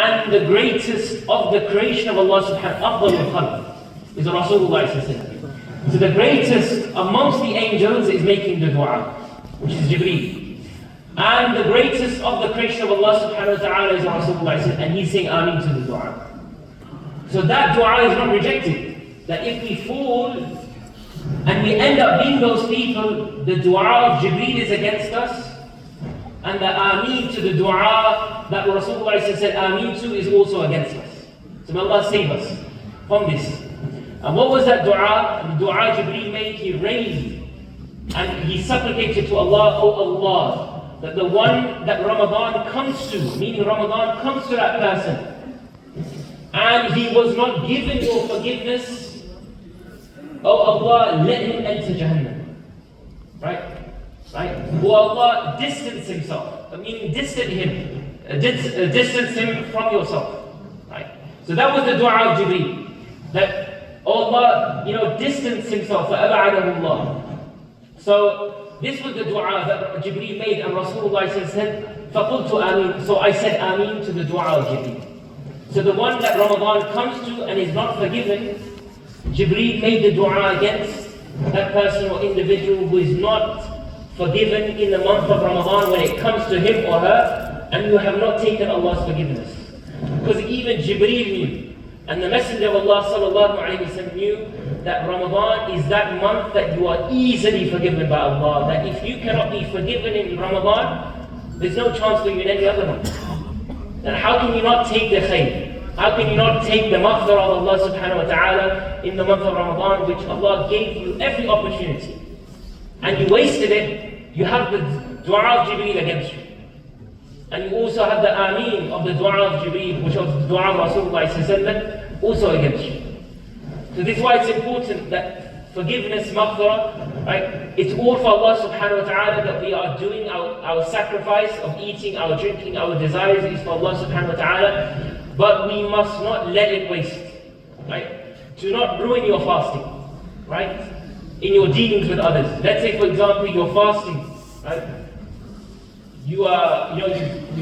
And the greatest of the creation of Allah subhanahu wa ta'ala is Rasulullah. So the greatest amongst the angels is making the dua, which is Jibreel. And the greatest of the creation of Allah subhanahu wa ta'ala is Rasulullah, and he's saying Ameen to the dua. So that dua is not rejected. That if we fall and we end up being those people, the dua of Jibreel is against us, and the Ameen to the dua that Rasulullah said Ameen to is also against us. So may Allah save us from this. And what was that dua? The dua Jibreel made, he raised and he supplicated to Allah, "Oh Allah, that the one that Ramadan comes to," meaning Ramadan comes to that person, and he was not given your forgiveness, "Oh Allah, let him enter Jahannam." Right? Oh Allah, distance himself, meaning distance him from yourself. Right? So that was the dua of Jibreel. That, "Oh Allah, distance himself, فَأَبْعَدَهُ اللَّهُ." So this was the dua that Jibreel made, and Rasulullah said, فَقُلْتُ آمين. So I said Ameen to the dua of Jibreel. So the one that Ramadan comes to and is not forgiven, Jibreel made the dua against that person or individual who is not forgiven in the month of Ramadan when it comes to him or her, and you have not taken Allah's forgiveness. Because even Jibreel knew, and the Messenger of Allah sallallahu alayhi wa sallam knew, that Ramadan is that month that you are easily forgiven by Allah. That if you cannot be forgiven in Ramadan, there's no chance for you in any other month. Then how can you not take the khayr? How can you not take the maghfirah of Allah subhanahu wa ta'ala in the month of Ramadan, which Allah gave you every opportunity, and you wasted it? You have the dua of Jibreel against you. And you also have the Ameen of the dua of Jibreel, which was the dua of Rasulullah also against you. So this is why it's important that forgiveness, maghfirah, right? It's all for Allah subhanahu wa ta'ala, that we are doing our sacrifice of eating, our drinking, our desires is for Allah subhanahu wa ta'ala. But we must not let it waste. Right? Do not ruin your fasting. Right? In your dealings with others. Let's say, for example, you're fasting, right? You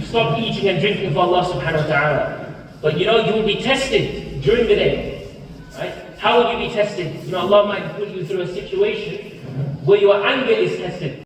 stop eating and drinking for Allah subhanahu wa ta'ala. But you will be tested during the day. Right? How will you be tested? Allah might put you through a situation where your anger is tested.